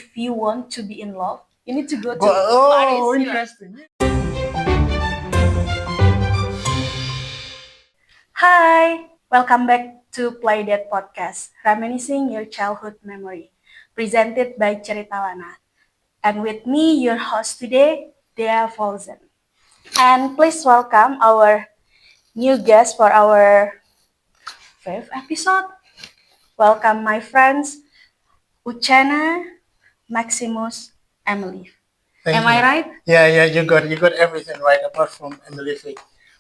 if you want to be in love, you need to go to Oh, Paris. interesting. Hi, welcome back to Playdate Podcast, reminiscing your childhood memory, presented by Cerita Lana. And with me, your host today, Dea Folzen. And please welcome our new guest for our fifth episode. Welcome, my friends, Uchenna Emelife. Thank Am you. I right? Yeah, you got everything right apart from Emelife.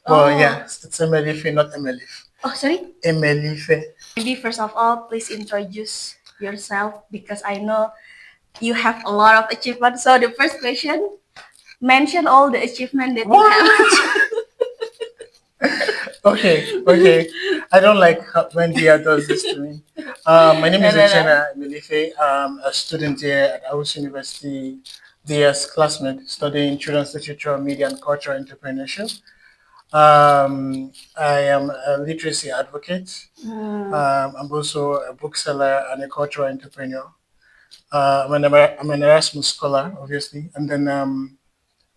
Well, yeah, it's Emelife, not Emelife. Oh, sorry? Emelife. Maybe first of all, please introduce yourself because I know you have a lot of achievements. So the first question, mention all the achievement that you have. Okay. I don't like when Dia does this to me. My name is Uchenna Emelife. I'm a student here at Aus University, Dia's classmate, studying children's literature, media, and cultural entrepreneurship. I am a literacy advocate. I'm also a bookseller and a cultural entrepreneur. I'm an Erasmus scholar, obviously, and then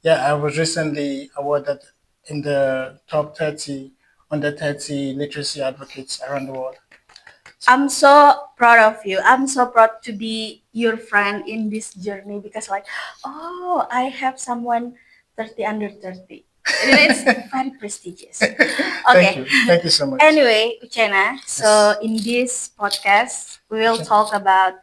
I was recently awarded in the top 30 under 30 literacy advocates around the world. I'm so proud of you. I'm so proud to be your friend in this journey because I have someone 30 under 30. It's very prestigious. Okay. Thank you so much. Anyway, Uchenna, so in this podcast, we will talk about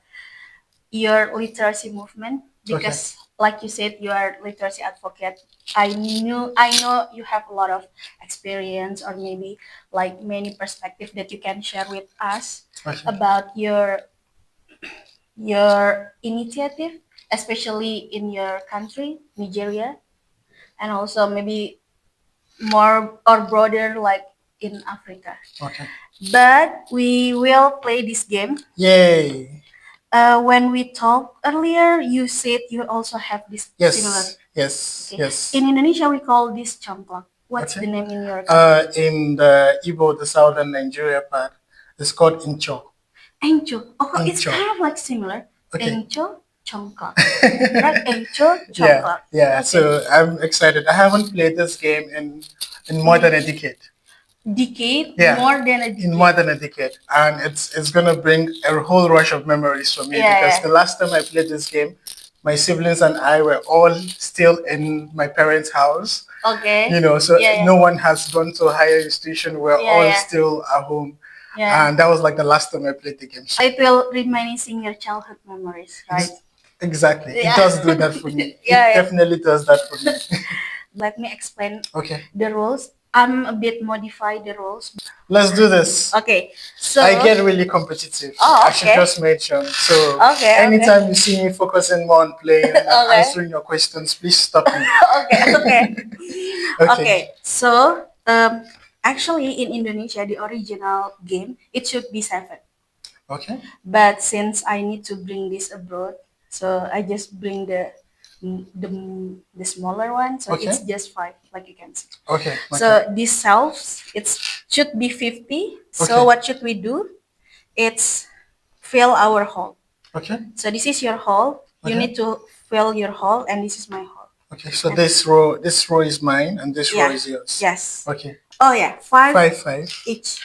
your literacy movement because like you said, you are literacy advocate. I know you have a lot of experience or maybe like many perspective that you can share with us about your initiative, especially in your country, Nigeria, and also maybe more or broader like in Africa. But we will play this game. Yay! When we talked earlier, you said you also have this similar. Yes. In Indonesia, we call this congklak. What's the name in your country? In the Igbo, the southern Nigeria part, it's called Incho. Encho. It's Encho. kind of like similar. Encho, congklak. Right? Encho, congklak. Yeah. So I'm excited. I haven't played this game in more than a decade. More than a decade. In more than a decade, and it's gonna bring a whole rush of memories for me because the last time I played this game, my siblings and I were all still in my parents' house. Okay. No one has gone to a higher institution. We're all still at home. Yeah. And that was like the last time I played the game. So it will reminiscing your childhood memories, right? Exactly. It does do that for me. It definitely does that for me. Let me explain the rules. I'm a bit modify the rules. Let's do this. Okay. So I get really competitive. I should just mention. So anytime you see me focusing more on playing and answering your questions, please stop me. Okay. So actually in Indonesia, the original game, it should be 7. Okay. But since I need to bring this abroad, so I just bring the smaller one, so it's just 5, like you can see. Okay. So these selves, it should be 50. So what should we do? It's fill our hole. Okay. So this is your hole. You need to fill your hole, and this is my hole. Okay. So this row is mine, and this row is yours. Yes. Okay. Oh yeah, 5 each.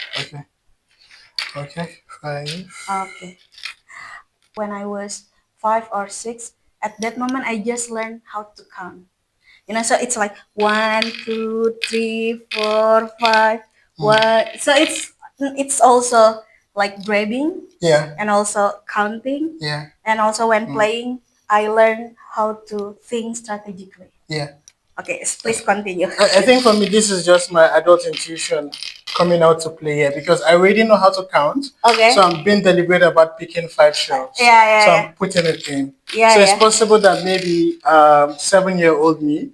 Okay. 5. Okay. When I was 5 or 6. At that moment, I just learned how to count. So it's like 1, 2, 3, 4, 5. 1. So it's also like grabbing. Yeah. And also counting. Yeah. And also when playing, I learned how to think strategically. Yeah. Okay, please continue. I think for me, this is just my adult intuition coming out to play here because I already know how to count. Okay. So I'm being deliberate about picking 5 shells. So I'm putting it in. So it's possible that maybe 7-year-old me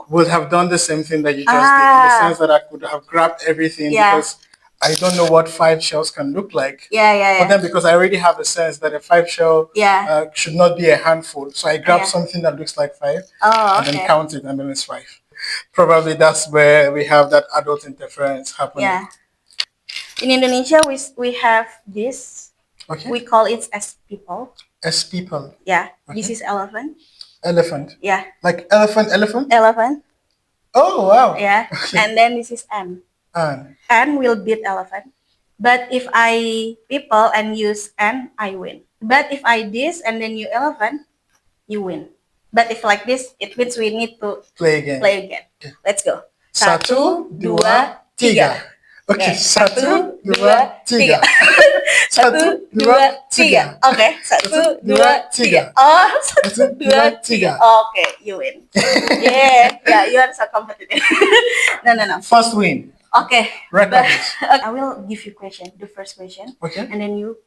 would have done the same thing that you just did in the sense that I could have grabbed everything because I don't know what 5 shells can look like. But then because I already have a sense that a 5 shell should not be a handful. So I grab something that looks like 5 and then count it and then it's 5. Probably that's where we have that adult interference happening. Yeah. In Indonesia, we have this. Okay. We call it as people. As people. Yeah. Okay. This is elephant. Elephant. Yeah. Like elephant, elephant? Elephant. Oh, wow. Yeah. Okay. And then this is N. N will beat elephant. But if I people and use N, I win. But if I this and then you elephant, you win. But if like this, it means we need to play again. Okay. Let's go. Satu, dua, tiga. Okay, satu, dua, tiga. Satu, dua, tiga. Okay, satu, dua, tiga. Oh, satu, dua, tiga. Okay, you win. Yeah, you are so competitive. No. First win. Okay. Record. I will give you the first question. Okay. And then you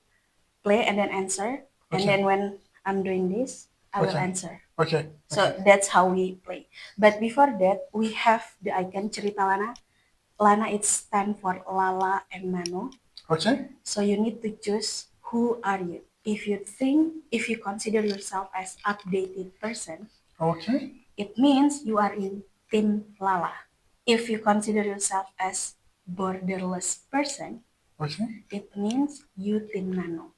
play and then answer. Okay. And then when I'm doing this, I will answer. Okay. So that's how we play. But before that, we have the icon cerita Lana. Lana it stands for Lala and Nano. Okay. So you need to choose who are you. If you consider yourself as updated person, okay, it means you are in Team Lala. If you consider yourself as borderless person, okay, it means you Team Nano.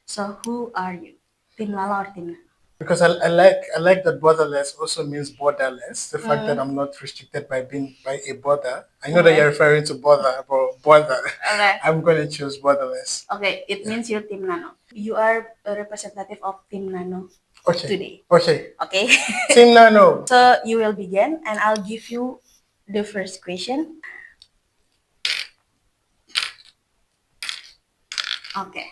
So who are you? Team Lala or Team Nano? Because I like that borderless also means borderless. The fact that I'm not restricted by a border. I know that you're referring to border, but border. Okay. I'm going to choose borderless. Okay, it means you're Team Nano. You are a representative of Team Nano today. Okay. Okay. Team Nano. So you will begin and I'll give you the first question. Okay.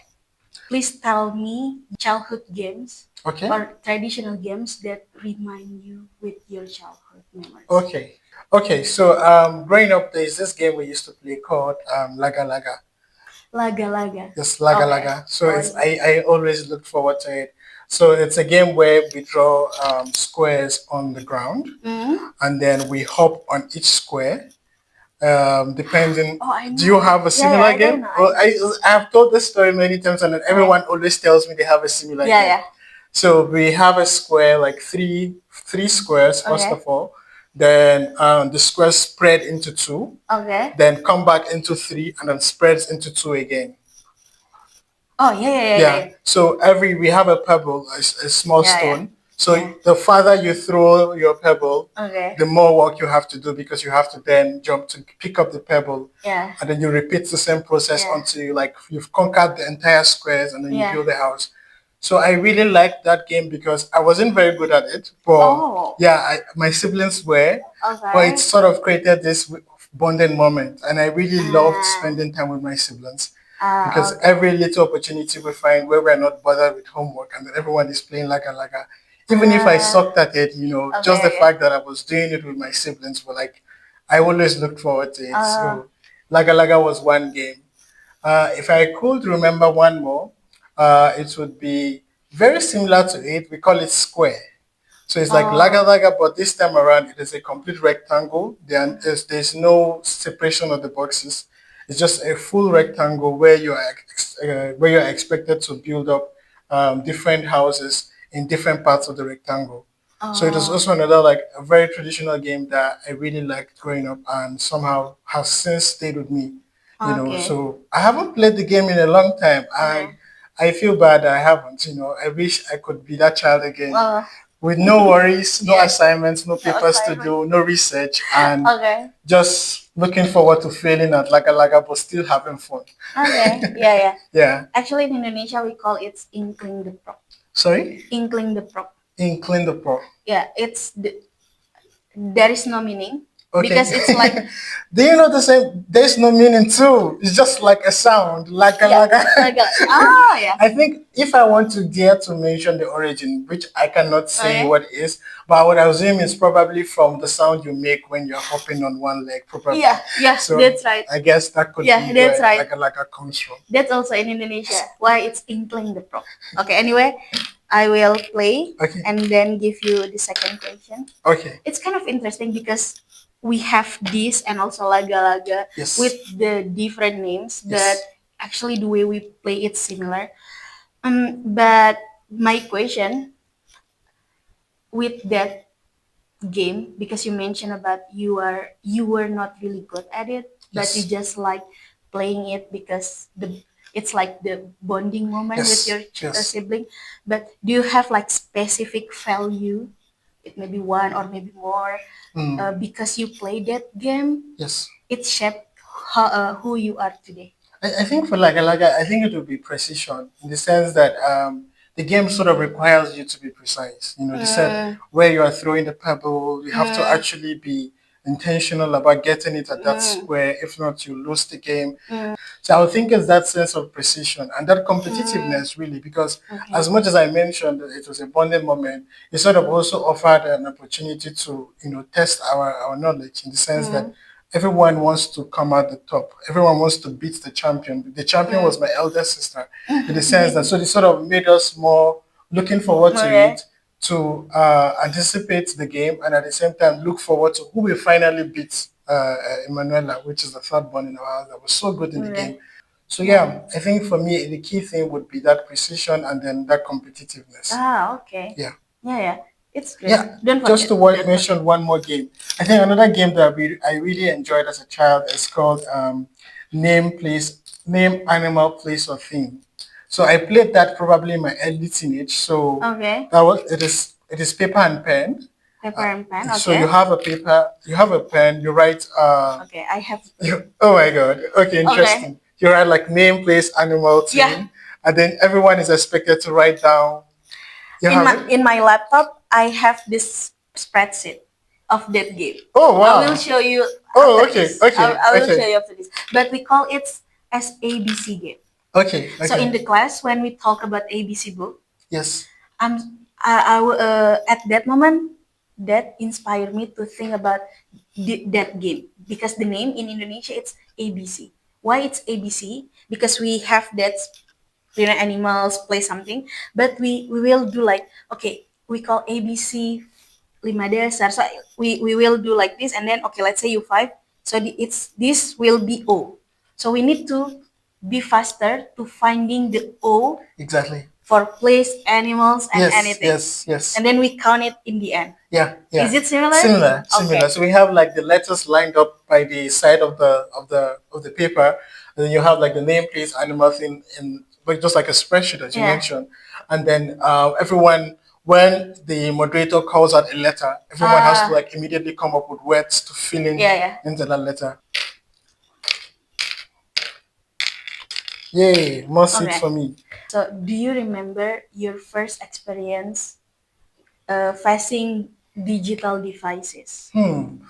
Please tell me childhood games or traditional games that remind you with your childhood memories. Okay. So growing up, there's this game we used to play called Laga Laga. Laga Laga. Yes, Laga Laga. So I always look forward to it. So it's a game where we draw squares on the ground, and then we hop on each square. Depending, do you have a similar game? Well, I have told this story many times, and everyone always tells me they have a similar game. Yeah. So we have a square, like three squares first of all. Then the squares spread into two. Okay. Then come back into three, and then spreads into two again. Oh yeah. So we have a pebble, a small stone. So the farther you throw your pebble, the more work you have to do because you have to then jump to pick up the pebble. Yeah. And then you repeat the same process until you've conquered the entire squares and then you build a house. So I really liked that game because I wasn't very good at it. But my siblings were. Okay. But it sort of created this bonding moment. And I really loved spending time with my siblings. Because every little opportunity we find where we're not bothered with homework and then everyone is playing Laga Laga. Even if I sucked at it, just the fact that I was doing it with my siblings were like, I always looked forward to it. So Laga Laga was one game. If I could remember one more, it would be very similar to it. We call it square. So it's like Laga Laga, but this time around it is a complete rectangle. There's no separation of the boxes. It's just a full rectangle where you are expected to build up different houses in different parts of the rectangle. So it was also another a very traditional game that I really liked growing up and somehow has since stayed with me. So I haven't played the game in a long time. I feel bad that I haven't. I wish I could be that child again. With no worries, no assignments, no papers to do, no research, and just looking forward to failing at Laga Laga, but still having fun. Okay, yeah. Actually, in Indonesia, we call it inkling the pro. Sorry? Inkling the pro. Inkling the pro. Yeah, there is no meaning. Okay. Because it's like... Do you know the same? There's no meaning too. It's just like a sound. Laga. Yeah. I think if I want to dare to mention the origin, which I cannot say what it is, but what I assume is probably from the sound you make when you're hopping on one leg. Probably. Yeah, so that's right. I guess that could be that's where right. Laga comes from. That's also in Indonesia. Why it's inkling the pro. Okay, anyway, I will play and then give you the second question. Okay. It's kind of interesting because we have this and also Laga Laga with the different names, but actually the way we play it's similar. But my question with that game, because you mentioned about you were not really good at it, but you just like playing it because it's like the bonding moment with your sibling. But do you have like specific value? It may be one or maybe more because you play that game. Yes. It shaped who you are today. I think for I think it would be precision in the sense that the game sort of requires you to be precise. You know, they said where you are throwing the pebble, you have to actually be intentional about getting it at that square. If not, you lose the game. So I would think it's that sense of precision and that competitiveness really, because as much as I mentioned that it was a bonding moment, it sort of also offered an opportunity to, test our knowledge in the sense that everyone wants to come out the top. Everyone wants to beat the champion. The champion was my elder sister in the sense that, so they sort of made us more looking forward to it, to anticipate the game, and at the same time look forward to who will finally beat Emanuela, which is the third born in our house that was so good in the game. So yeah, I think for me the key thing would be that precision and then that competitiveness. Okay. Yeah. Yeah. It's good. Yeah. Just to mention one more game. I think another game that I really enjoyed as a child is called Name, Animal, Place, or Thing. So I played that probably in my early teenage. So it is paper and pen. Paper and pen. Okay. So you have a paper, you have a pen, you write. Okay, I have. Oh my God. Okay, interesting. Okay. You write like name, place, animal, thing, and then everyone is expected to write down. In my laptop, I have this spreadsheet of that game. Oh wow! I will show you. Okay. I will show you after this. But we call it as ABC game. Okay. So in the class, when we talk about ABC book, yes, at that moment, that inspired me to think about that game, because the name in Indonesia it's ABC. Why it's ABC? Because we have that, animals play something, but we will do like, okay, we call ABC lima dasar. So we will do like this, and then okay, let's say you 5. So this will be O. So we need to be faster to finding the O. Exactly. For place, animals, and anything. Yes. And then we count it in the end. Yeah. Is it similar? Similar. Okay. So we have like the letters lined up by the side of the paper, and then you have like the name, place, animal thing but just like a spreadsheet as you mentioned, and then everyone, when the moderator calls out a letter, everyone has to like immediately come up with words to fill in into that letter. Yay, more seats for me. So, do you remember your first experience facing digital devices?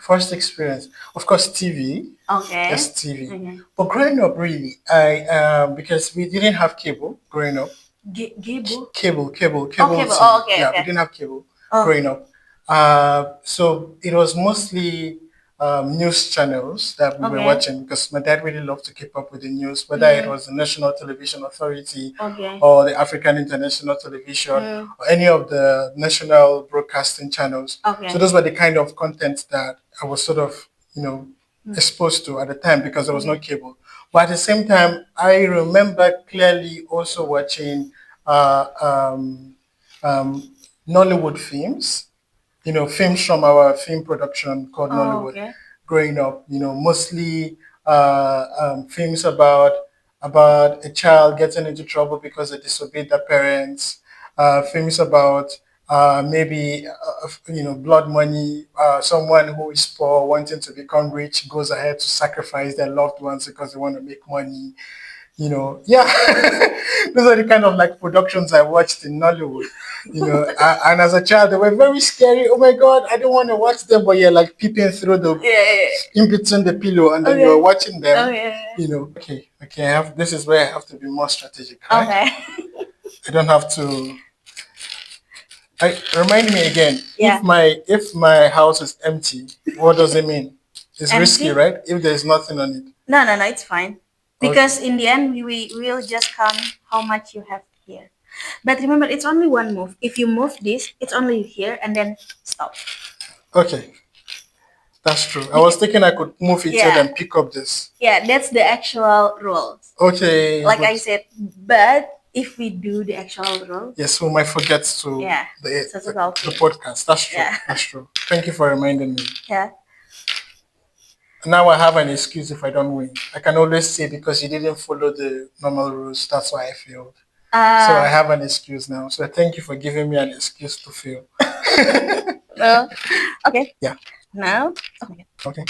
First experience, of course, TV. Okay. Yes, TV. Okay. But growing up, really, I because we didn't have cable growing up. Cable. Oh, cable. Oh, okay. Yeah, we didn't have cable growing up. So it was mostly news channels that we were watching, because my dad really loved to keep up with the news, whether it was the National Television Authority or the African International Television or any of the national broadcasting channels. So those were the kind of content that I was sort of, exposed to at the time, because there was no cable. But at the same time, I remember clearly also watching Nollywood films. Films from our film production called Nollywood. Growing up, mostly films about a child getting into trouble because they disobeyed their parents. Films about maybe blood money. Someone who is poor wanting to become rich goes ahead to sacrifice their loved ones because they want to make money. Those are the kind of like productions I watched in Nollywood, and as a child, they were very scary. Oh my God, I don't want to watch them, but you're like peeping through in between the pillow, and then you're watching them, Okay, this is where I have to be more strategic, right? Okay. I don't have to. Remind me again, if my house is empty, what does it mean? It's empty? Risky, right? If there's nothing on it. No, it's fine. Because in the end, we will just count how much you have here. But remember, it's only one move. If you move this, it's only here and then stop. Okay. That's true. I was thinking I could move it here and pick up this. Yeah, that's the actual rules. Okay. Like I said, but if we do the actual rule. Yes, we might forget to the podcast. That's true. Yeah. That's true. Thank you for reminding me. Yeah. Now I have an excuse if I don't win. I can always say because you didn't follow the normal rules, that's why I failed. So I have an excuse now. So thank you for giving me an excuse to fail. Okay. Yeah. Now, Okay.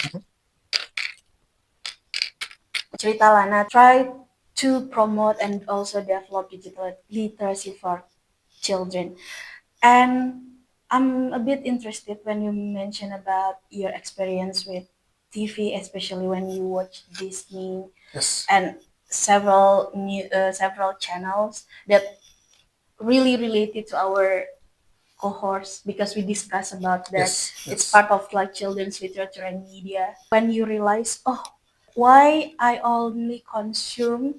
Cerita Lana try to promote and also develop digital literacy for children. And I'm a bit interested when you mention about your experience with TV, especially when you watch Disney. Yes. And several channels that really related to our cohorts because we discuss about that. It's part of like children's literature and media. When you realize, oh, why I only consume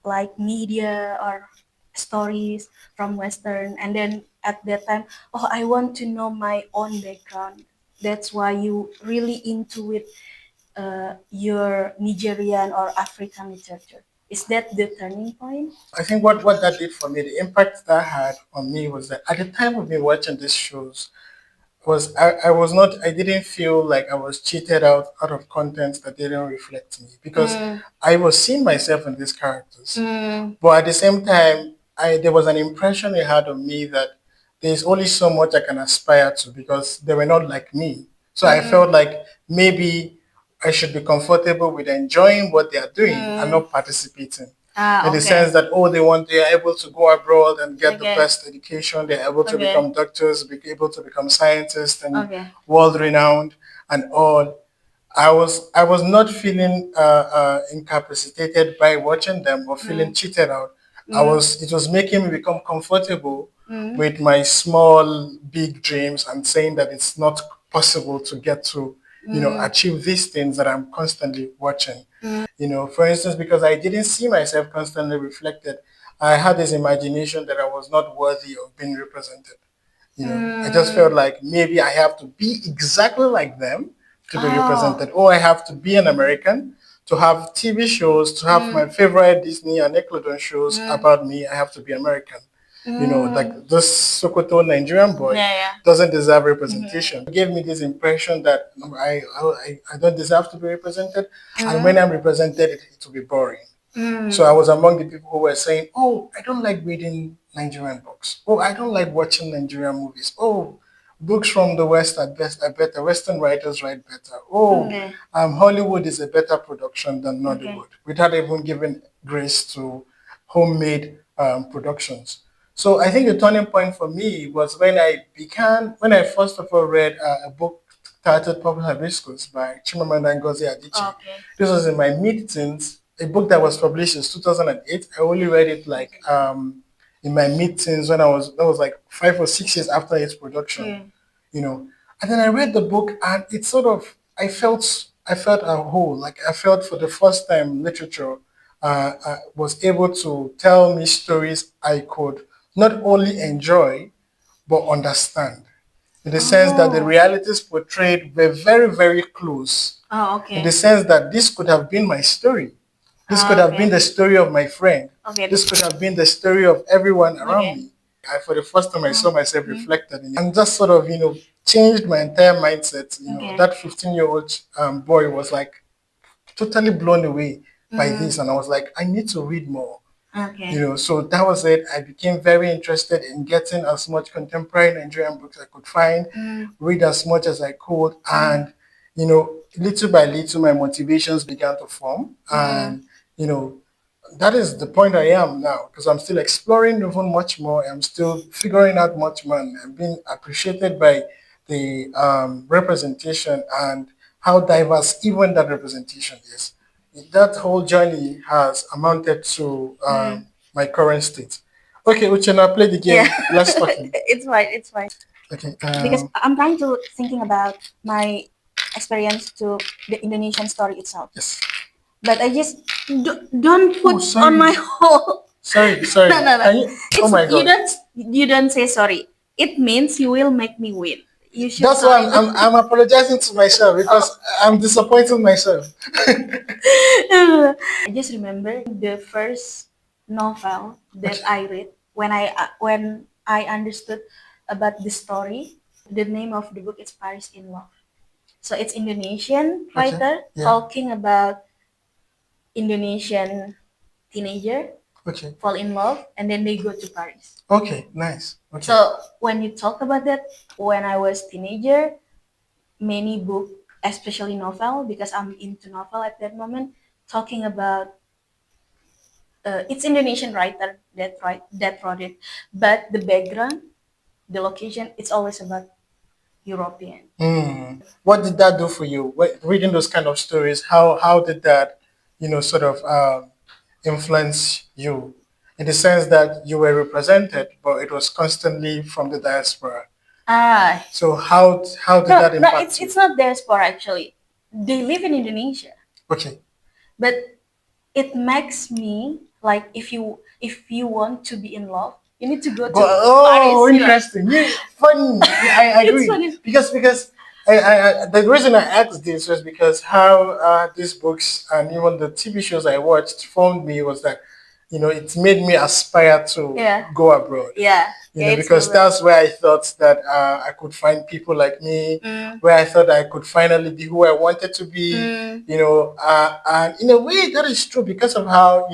like media or stories from Western, and then at that time, oh, I want to know my own background. That's why you really into it, your Nigerian or African literature. Is that the turning point? I think what that did for me, the impact that had on me was that at the time of me watching these shows, I didn't feel like I was cheated out of content that didn't reflect me because I was seeing myself in these characters. But at the same time, there was an impression it had on me that there's only so much I can aspire to because they were not like me. So I felt like maybe I should be comfortable with enjoying what they are doing and not participating. In the sense that they are able to go abroad and get the best education, they're able to become doctors, be able to become scientists and world renowned and all. I was not feeling incapacitated by watching them or feeling cheated out. It was making me become comfortable with my small big dreams and saying that it's not possible to get to achieve these things that I'm constantly watching. For instance, because I didn't see myself constantly reflected, I had this imagination that I was not worthy of being represented. I just felt like maybe I have to be exactly like them to be represented, or I have to be an American to have TV shows, to have my favorite Disney and Nickelodeon shows about me. I have to be American. Like this Sokoto Nigerian boy doesn't deserve representation. It gave me this impression that I don't deserve to be represented, and when I'm represented, it will be boring. So I was among the people who were saying, "Oh, I don't like reading Nigerian books. Oh, I don't like watching Nigerian movies. Oh, books from the West are better. Western writers write better. Oh, Hollywood is a better production than Nollywood," without even giving grace to homemade productions. So I think the turning point for me was when I first of all read a book titled Purple Hibiscus by Chimamanda Ngozi Adichie. This was in my mid-teens, a book that was published in 2008. I only read it like in my mid-teens that was like 5 or 6 years after its production, And then I read the book and it sort of, I felt a whole, like I felt for the first time literature was able to tell me stories I could not only enjoy, but understand. In the sense that the realities portrayed were very, very close. In the sense that this could have been my story. This could have been the story of my friend. This could have been the story of everyone around me. For the first time, I saw myself reflected in it and just sort of, changed my entire mindset. That 15-year-old boy was like totally blown away by this. And I was like, I need to read more. So that was it. I became very interested in getting as much contemporary Nigerian books I could find, read as much as I could, and little by little, my motivations began to form, and that is the point I am now because I'm still exploring even much more. I'm still figuring out much more, and I'm being appreciated by the representation and how diverse even that representation is. That whole journey has amounted to my current state. Okay, Uchenna, play the game. Let's talk. It's fine. It's fine. Okay. Because I'm trying to thinking about my experience to the Indonesian story itself. Yes. But I just don't put on my whole. Sorry. No. Oh my God. You don't say sorry. It means you will make me win. That's why I'm apologizing to myself because I'm disappointing myself. I just remember the first novel that I read when I understood about the story. The name of the book is Paris in Love. So it's Indonesian writer talking about Indonesian teenager fall in love and then they go to Paris. Okay, nice. Okay. So when you talk about that, when I was teenager, many book, especially novel, because I'm into novel at that moment, talking about it's Indonesian writer that wrote it, but the background, the location, it's always about European. What did that do for you? Reading those kind of stories, how did that, sort of influence you, in the sense that you were represented, but it was constantly from the diaspora? So how did that impact you? It's not diaspora actually. They live in Indonesia. Okay. But it makes me like if you want to be in love, you need to go to Paris. Interesting. Yeah, funny. Yeah, I agree. Funny. Because the reason I asked this was because how these books and even the TV shows I watched formed me was that, it made me aspire to go abroad. Yeah. Because that's where I thought that I could find people like me, where I thought I could finally be who I wanted to be, and in a way that is true because of how,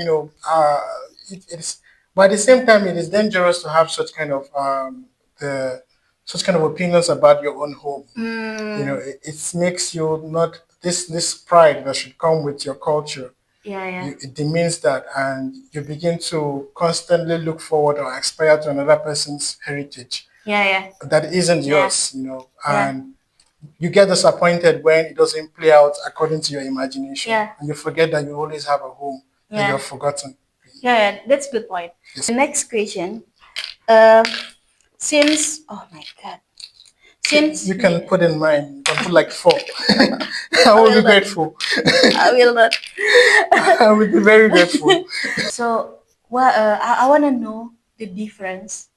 it's, but at the same time, it is dangerous to have such kind of such kind of opinions about your own home. It makes you not this pride that should come with your culture. It demeans that, and you begin to constantly look forward or aspire to another person's heritage. That isn't yours, and you get disappointed when it doesn't play out according to your imagination, and you forget that you always have a home that you've forgotten. That's a good point. Yes. The next question, since oh my god, since you can put in mind, you can put like 4. I will be grateful. I will not. I will be very grateful. So, I want to know the difference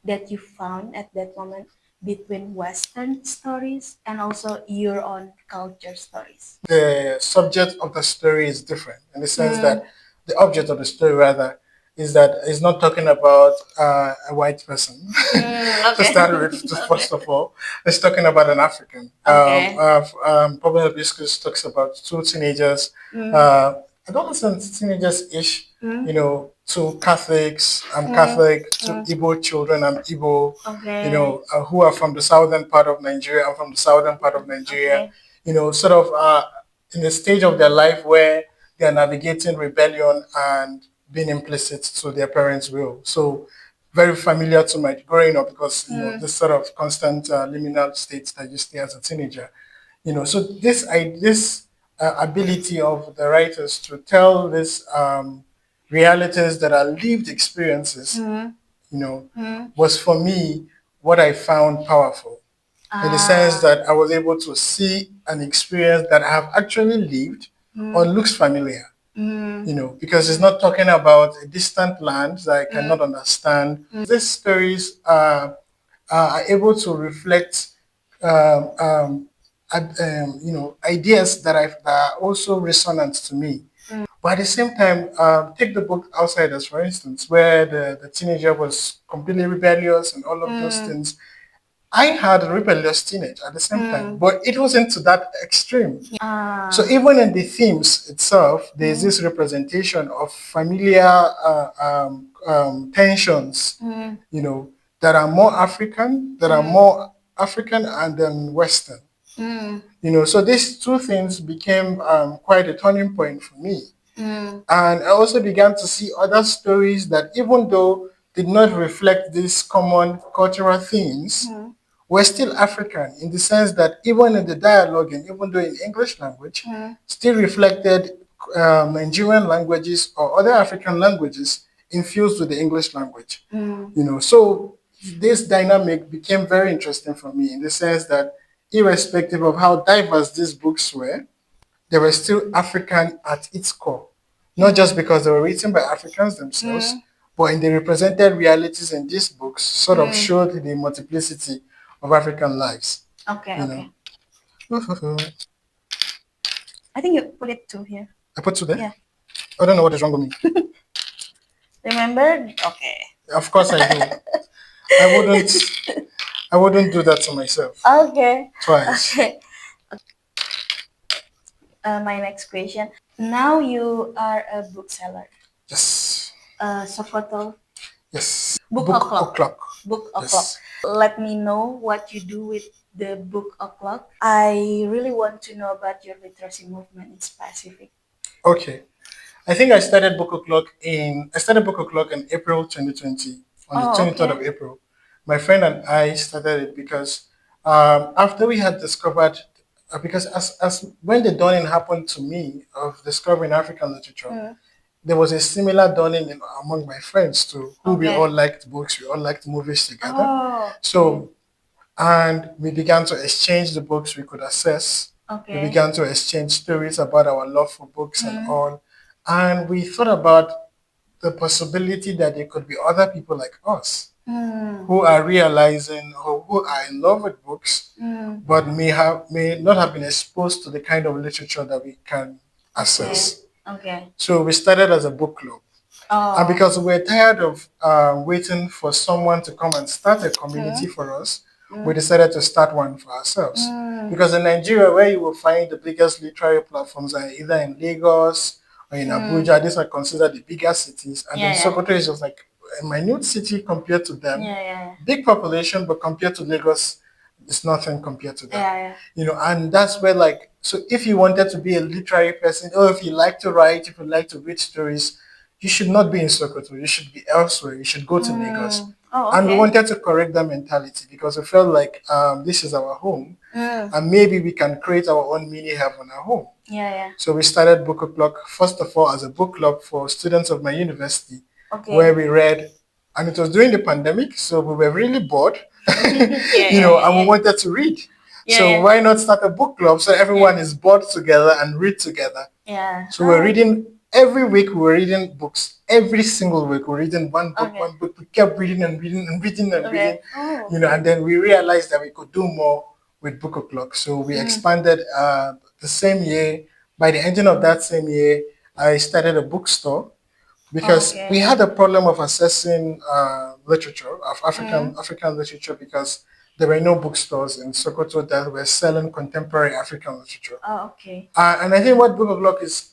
that you found at that moment between Western stories and also your own culture stories. The subject of the story is different in the sense that the object of the story rather is that it's not talking about a white person to start with. First of all, it's talking about an African. Problem of Discourse talks about 2 teenagers, adolescents, teenagers-ish, to Catholics. I'm Catholic. To Igbo children, I'm Igbo. Who are from the southern part of Nigeria. I'm from the southern part of Nigeria. Sort of in the stage of their life where they are navigating rebellion and being implicit to their parents' will. So very familiar to my growing up because this sort of constant liminal states that you stay as a teenager. So this ability of the writers to tell these realities that are lived experiences, was for me what I found powerful. In the sense that I was able to see an experience that I have actually lived or looks familiar. Because it's not talking about a distant land that I cannot understand. These stories are able to reflect, ideas that are also resonant to me. But at the same time, take the book Outsiders, for instance, where the teenager was completely rebellious and all of those things. I had a rebellious teenage at the same time, but it wasn't to that extreme. So even in the themes itself, there's this representation of familiar tensions, that are more African, and then Western. So these 2 things became quite a turning point for me. And I also began to see other stories that, even though did not reflect these common cultural themes, were still African, in the sense that even in the dialogue, and even though in English language, still reflected Nigerian languages or other African languages infused with the English language. So this dynamic became very interesting for me, in the sense that irrespective of how diverse these books were, they were still African at its core. Not just because they were written by Africans themselves, but in the represented realities in these books sort of showed the multiplicity of African lives. Okay. I think you put it 2 here. I put 2 there? Yeah. I don't know what is wrong with me. Remember? Okay. Of course I do. I wouldn't do that to myself. Okay. Twice. Okay. my next question. Now you are a bookseller. Yes. Sokoto. Yes. Book o'clock. Book o'clock. Yes. Let me know what you do with the book o'clock. I really want to know about your literacy movement in specific. Okay. I think I started Book O'Clock in April 2020, on the 23rd of April. My friend and I started it because after we had discovered, because as when the dawning happened to me of discovering African literature, there was a similar dawning among my friends too, who we all liked books, we all liked movies together. So, and we began to exchange the books we could access. We began to exchange stories about our love for books and all. And we thought about the possibility that there could be other people like us who are realizing or who are in love with books, but may not have been exposed to the kind of literature that we can access. So we started as a book club. And because we're tired of waiting for someone to come and start a community for us, we decided to start one for ourselves. Because in Nigeria, where you will find the biggest literary platforms are either in Lagos or in Abuja, these are considered the bigger cities. And then Sokoto is just like a minute city compared to them. Big population, but compared to Lagos, it's nothing compared to that. And that's where, like, so if you wanted to be a literary person, or if you like to write, if you like to read stories, you should not be in Sokoto. You should be elsewhere. You should go to Lagos. And we wanted to correct that mentality because we felt like this is our home, and maybe we can create our own mini heaven at home. So we started Book O'Clock, first of all, as a book club for students of my university, where we read, and it was during the pandemic, so we were really bored, and we wanted to read. So why not start a book club so everyone is bored together and read together? So we're reading every week. We were reading books every single week. We're reading one book. We kept reading and reading and reading and reading. And then we realized that we could do more with Book O'Clock. So we expanded the same year. By the ending of that same year, I started a bookstore because we had a problem of accessing literature of African literature because there were no bookstores in Sokoto that were selling contemporary African literature. And I think what Book O'Clock is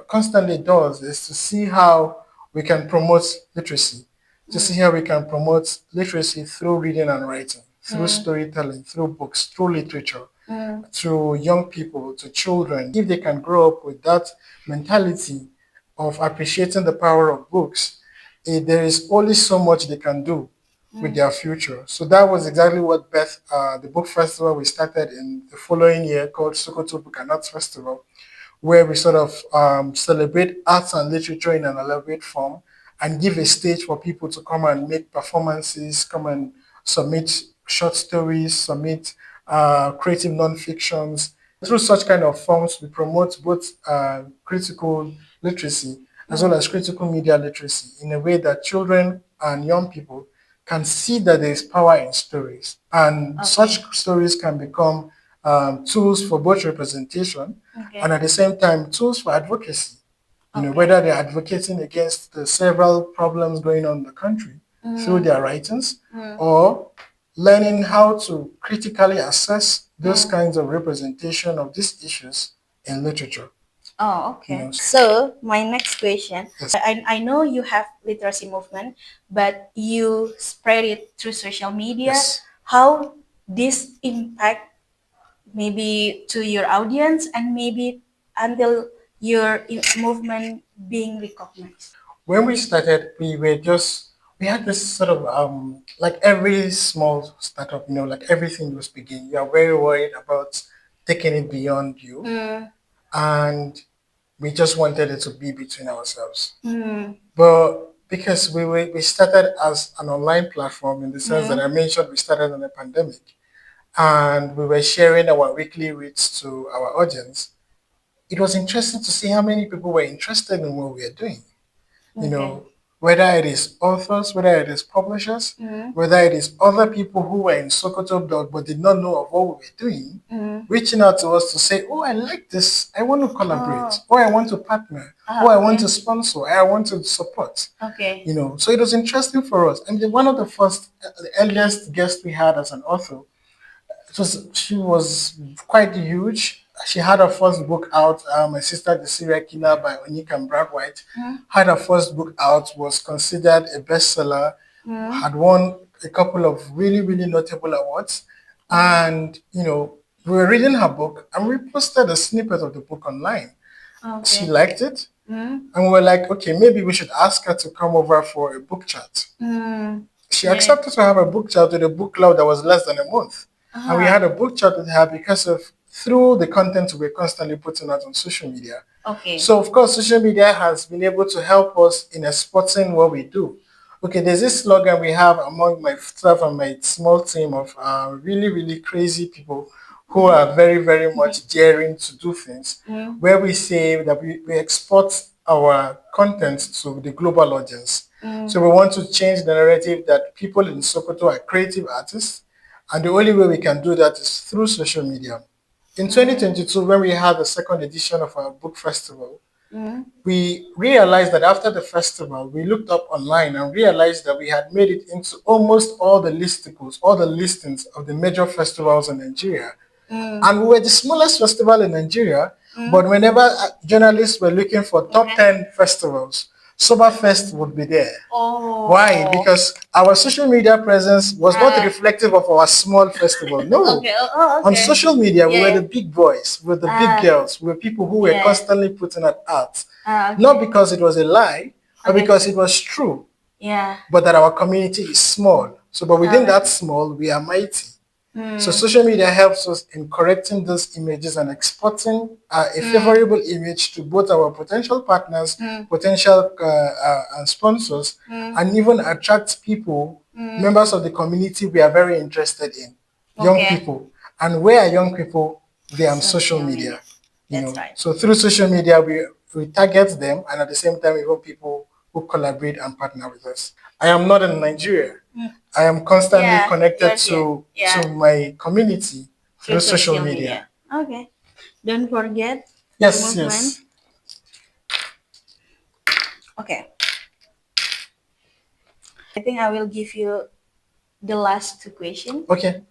constantly does is to see how we can promote literacy, to see how we can promote literacy through reading and writing, through storytelling, through books, through literature, through young people, to children. If they can grow up with that mentality of appreciating the power of books, there is only so much they can do with their future. So that was exactly what the book festival we started in the following year called Sokoto Book and Arts Festival, where we sort of celebrate arts and literature in an elaborate form and give a stage for people to come and make performances, come and submit short stories, submit creative non-fictions. Through such kind of forms, we promote both critical literacy as well as critical media literacy in a way that children and young people can see that there is power in stories. And such stories can become tools for both representation and at the same time tools for advocacy. Whether they're advocating against the several problems going on in the country through their writings or learning how to critically assess those kinds of representation of these issues in literature. So my next question, I know you have literacy movement, but you spread it through social media. How this impact maybe to your audience and maybe until your movement being recognized? When we started, we had this sort of like every small startup, like everything was beginning. You are very worried about taking it beyond you, and we just wanted it to be between ourselves. But because we started as an online platform in the sense that I mentioned, we started in a pandemic, and we were sharing our weekly reads to our audience. It was interesting to see how many people were interested in what we are doing. Whether it is authors, whether it is publishers, whether it is other people who were in Sokoto but did not know of what we were doing, reaching out to us to say, oh, I like this, I want to collaborate, or I want to partner, or I want to sponsor, or I want to support. So it was interesting for us. And one of the earliest guests we had as an author, she was quite huge. she had her first book out. My Sister, the Serial Killer by Onyeka and Brad White. Had her first book out, was considered a bestseller, had won a couple of really, really notable awards. And, we were reading her book and we posted a snippet of the book online. She liked it. And we were like, okay, maybe we should ask her to come over for a book chat. She accepted to have a book chat with a book club that was less than a month. And we had a book chat with her because of through the content we're constantly putting out on social media. So of course, social media has been able to help us in exporting what we do. Okay, there's this slogan we have among my staff and my small team of really, really crazy people who are very, very much daring to do things, where we say that we export our content to the global audience. So we want to change the narrative that people in Sokoto are creative artists, and the only way we can do that is through social media. In 2022, when we had the second edition of our book festival, we realized that after the festival, we looked up online and realized that we had made it into almost all the listicles, all the listings of the major festivals in Nigeria. And we were the smallest festival in Nigeria, but whenever journalists were looking for top 10 festivals, Soberfest would be there. Why? Because our social media presence was not reflective of our small festival. No. On social media, we were the big boys, we were the big girls, we were people who were constantly putting out art. Not because it was a lie, but because it was true. But that our community is small. So, but within that small, we are mighty. So social media helps us in correcting those images and exporting a favorable image to both our potential partners, potential sponsors, and even attract people, members of the community we are very interested in, young people. And where are young people? They are on social media. So through social media, we target them, and at the same time, we want people who collaborate and partner with us. I am not in Nigeria. I am constantly connected to my community through social media. Okay. Don't forget. Yes. Okay. I think I will give you the last two questions. Okay.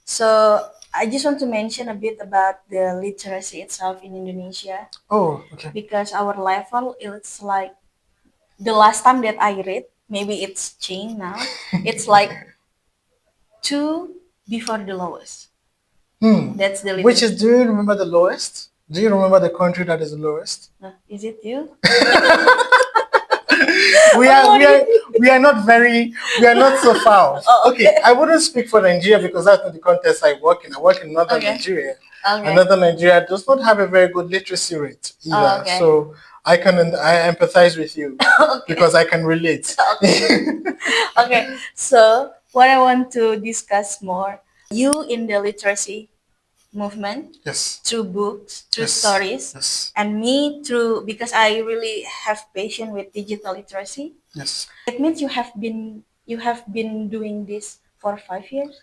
So I just want to mention a bit about the literacy itself in Indonesia. Oh, okay. Because our level is like the last time that I read, maybe it's changed now. It's like 2 before the lowest. That's the literacy. Which is, do you remember the lowest? Do you remember the country that is the lowest? Is it you? we are not so far. Okay, I wouldn't speak for Nigeria because that's not the context I work in. I work in northern Nigeria. And northern Nigeria does not have a very good literacy rate either. So I empathize with you because I can relate. Okay, so what I want to discuss more, you in the literacy movement, through books, through stories, and me through, because I really have passion with digital literacy. It means you have been doing this for 5 years.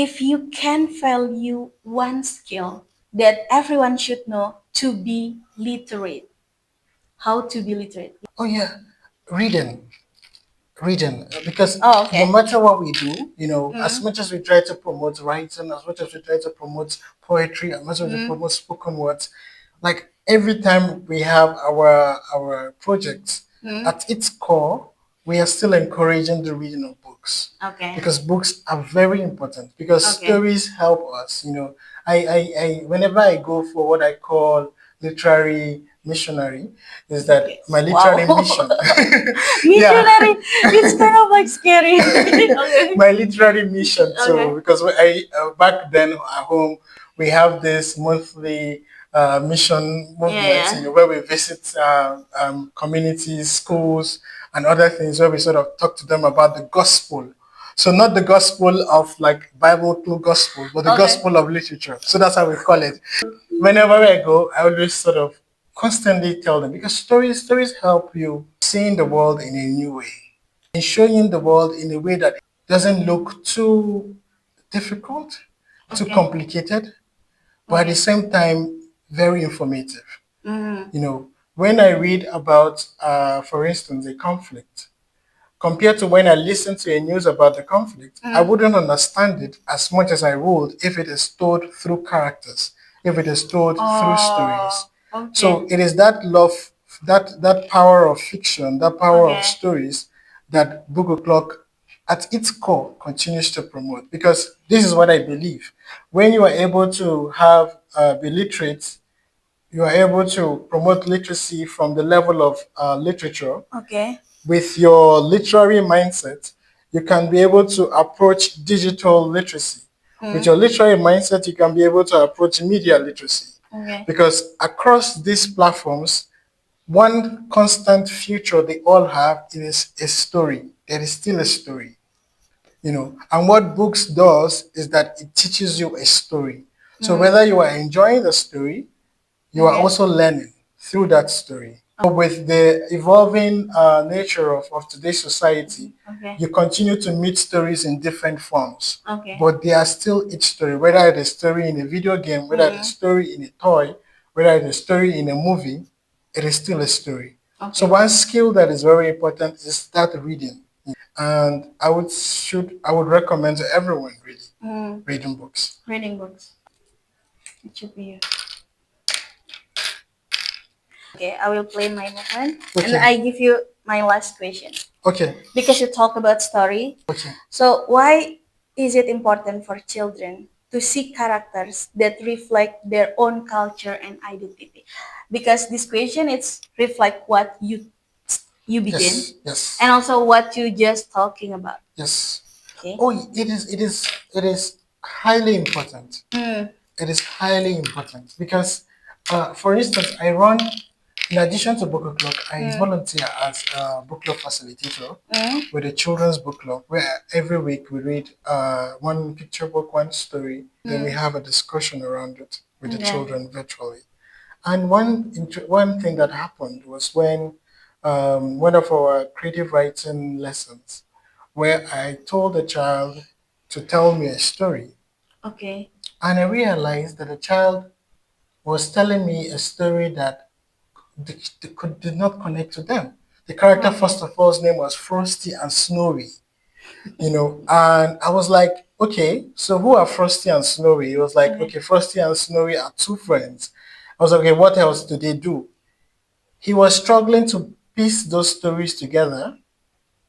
If you can value one skill that everyone should know to be literate, how to be literate? Reading, because no matter what we do, as much as we try to promote writing, as much as we try to promote poetry, as much as we promote spoken words, like every time we have our projects, at its core, we are still encouraging the reading of books. Because books are very important, because stories help us. I whenever I go for what I call literary missionary, is that my literary mission. Missionary, it's kind of like scary. My literary mission too, because back then at home we have this monthly mission movement, where we visit communities, schools, and other things, where we sort of talk to them about the gospel. So not the gospel of like Bible gospel, but the gospel of literature. So that's how we call it. Whenever I go, I always sort of constantly tell them, because stories help you seeing the world in a new way and showing the world in a way that doesn't look too difficult, too complicated, but at the same time very informative. When I read about, for instance, a conflict, compared to when I listen to a news about the conflict, I wouldn't understand it as much as I would if it is told through characters. if it is told through stories. Okay. So it is that love, that power of fiction, that power of stories that Book O'Clock at its core continues to promote. Because this is what I believe. When you are able to have be literate, you are able to promote literacy from the level of literature. Okay. With your literary mindset, you can be able to approach digital literacy. With your literary mindset, you can be able to approach media literacy. Okay. Because across these platforms, one constant feature they all have is a story. There is still a story. And what books does is that it teaches you a story. So whether you are enjoying the story, you are also learning through that story. With the evolving nature of today's society, you continue to meet stories in different forms. But they are still each story, whether it's a story in a video game, whether it's a story in a toy, whether it's a story in a movie, it is still a story. So one skill that is very important is start reading. And I would recommend to everyone reading books. Reading books. It should be you. Okay, I will play my movement. Okay. And I give you my last question. Okay. Because you talk about story. Okay. So why is it important for children to see characters that reflect their own culture and identity? Because this question it's reflect what you begin. Yes. And also what you just talking about. Yes. Okay. Oh, it is highly important. It is highly important because, for instance, I run. In addition to Book Club, I volunteer as a book club facilitator with a children's book club where every week we read one picture book, one story, then we have a discussion around it with the children virtually. And one thing that happened was when one of our creative writing lessons where I told a child to tell me a story. Okay. And I realized that the child was telling me a story that did not connect to them. The character, first of all's name was Frosty and Snowy, and I was like, okay, so who are Frosty and Snowy? He was like, okay, Frosty and Snowy are two friends. I was like, okay, what else do they do? He was struggling to piece those stories together,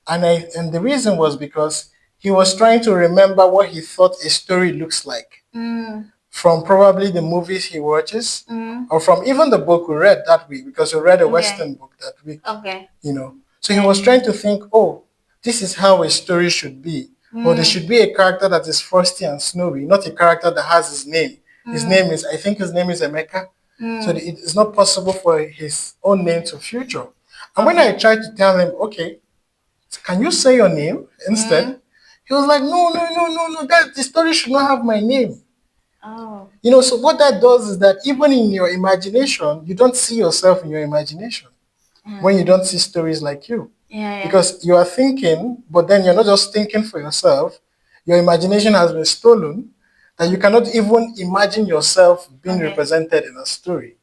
and the reason was because he was trying to remember what he thought a story looks like. From probably the movies he watches, or from even the book we read that week, because we read a Western book that week. Okay. So he was trying to think, oh, this is how a story should be. Or there should be a character that is Frosty and Snowy, not a character that has his name. His name is Emeka. So it is not possible for his own name to feature. And when I tried to tell him, okay, can you say your name instead? He was like, no, that the story should not have my name. Oh. So what that does is that even in your imagination, you don't see yourself in your imagination when you don't see stories like you. Yeah. Because you are thinking, but then you're not just thinking for yourself. Your imagination has been stolen, that you cannot even imagine yourself being represented in a story.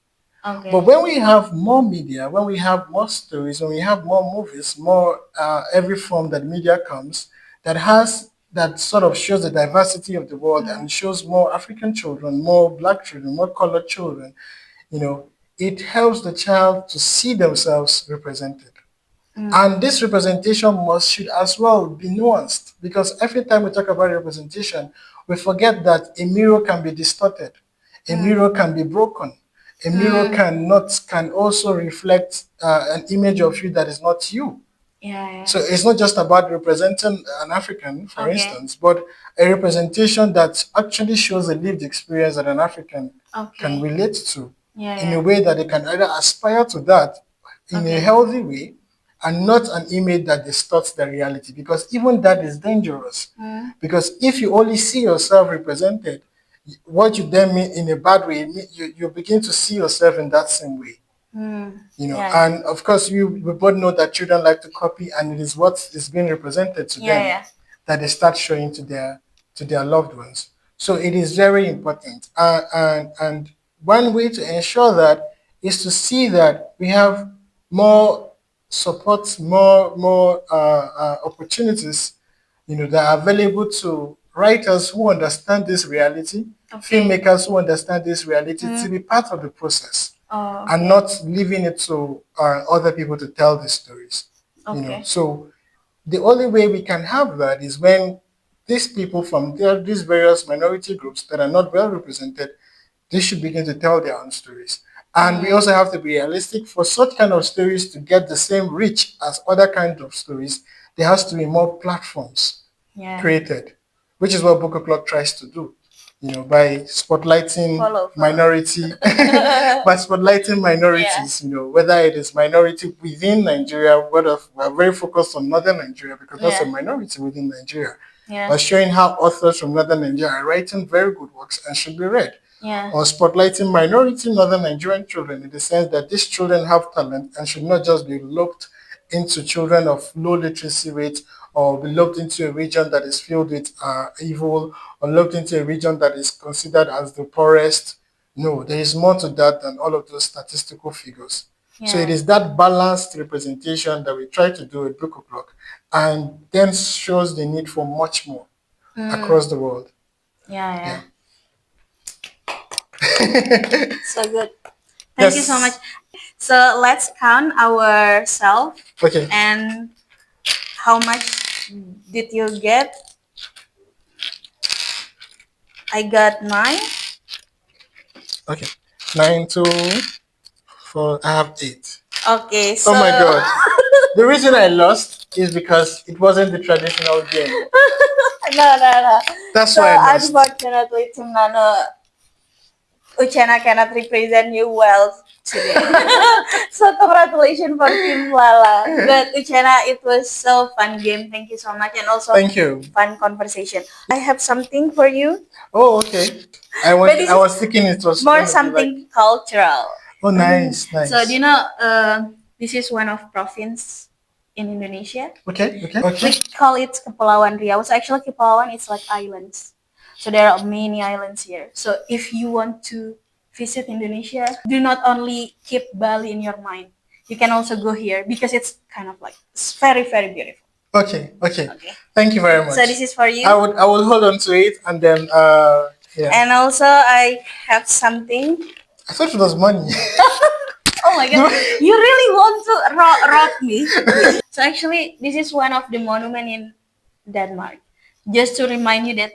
Okay. But when we have more media, when we have more stories, when we have more movies, more every form that media comes, that sort of shows the diversity of the world and shows more African children, more Black children, more colored children, it helps the child to see themselves represented. And this representation should as well be nuanced, because every time we talk about representation, we forget that a mirror can be distorted, a mirror can be broken, a mirror can also reflect an image of you that is not you. Yeah. So it's not just about representing an African, for instance, but a representation that actually shows a lived experience that an African can relate to in a way that they can either aspire to that in a healthy way and not an image that distorts the reality, because even that is dangerous. Because if you only see yourself represented, what you then mean in a bad way, you begin to see yourself in that same way. And of course, we both know that children like to copy, and it is what is being represented to them that they start showing to their loved ones. So it is very important. And one way to ensure that is to see that we have more support, more opportunities, that are available to writers who understand this reality, filmmakers who understand this reality to be part of the process and not leaving it to other people to tell the stories. You know, so the only way we can have that is when these people from these various minority groups that are not well represented, they should begin to tell their own stories. And we also have to be realistic. For such kind of stories to get the same reach as other kinds of stories, there has to be more platforms created, which is what Book O'Clock tries to do. You know, by spotlighting minorities, you know, whether it is minority within Nigeria, whether we're very focused on Northern Nigeria because that's a minority within Nigeria, but showing how authors from Northern Nigeria are writing very good works and should be read. Or spotlighting minority Northern Nigerian children in the sense that these children have talent and should not just be looked into children of low literacy rate or be looked into a region that is filled with evil or looked into a region that is considered as the poorest. No, there is more to that than all of those statistical figures. So it is that balanced representation that we try to do at Book O'Clock and then shows the need for much more across the world. So good. Thank you so much. So let's count ourselves. Okay. And how much did you get? I got 9. Okay. 9, 2, 4. I have 8. Okay. So... Oh my God. The reason I lost is because it wasn't the traditional game. No. That's why I lost. Unfortunately, Uchenna cannot represent you well today. So congratulations for Team Lala. But Uchenna, it was so fun game. Thank you so much, and also thank you. Fun conversation. I have something for you. Oh, okay. I was thinking it was more something cultural. Oh, nice. So do you know this is one of province in Indonesia. Okay. We call it Kepulauan Riau. So actually Kepulauan is like islands. So there are many islands here. So if you want to visit Indonesia, do not only keep Bali in your mind. You can also go here because it's kind of like it's very, very beautiful. Okay. Thank you very much. So this is for you. I will hold on to it and then And also I have something. I thought it was money. Oh my God, you really want to rob me? So actually, this is one of the monument in Denmark. Just to remind you that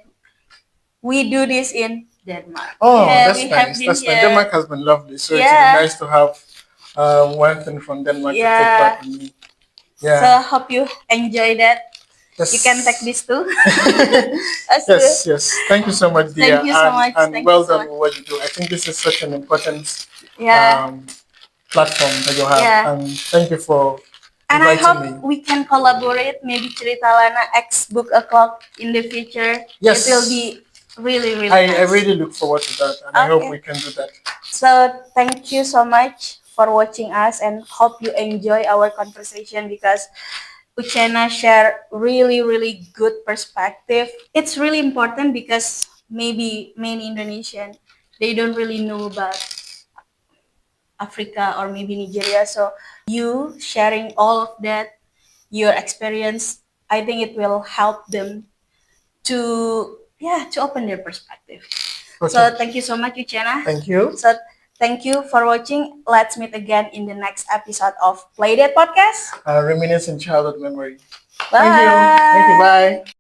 we do this in Denmark. Oh, that's nice. Denmark has been lovely, so it's nice to have one thing from Denmark to take back with me. So I hope you enjoy that. Yes. You can take this too. Yes. Thank you so much, dear. Thank you so much. And well done for what you do. I think this is such an important platform that you have. And thank you for and I hope we can collaborate, maybe Cerita Lana X Book O'Clock in the future. Yes. It will be really nice. I really look forward to that, and I hope we can do that. So thank you so much for watching us, and hope you enjoy our conversation because Uchenna share really good perspective. It's really important because maybe many Indonesian, they don't really know about Africa or maybe Nigeria. So you sharing all of that, your experience, I think it will help them to open their perspective. Okay. So thank you so much, Uchenna. Thank you. So thank you for watching. Let's meet again in the next episode of Playdate Podcast. Reminiscing childhood memory. Bye. Thank you. Bye.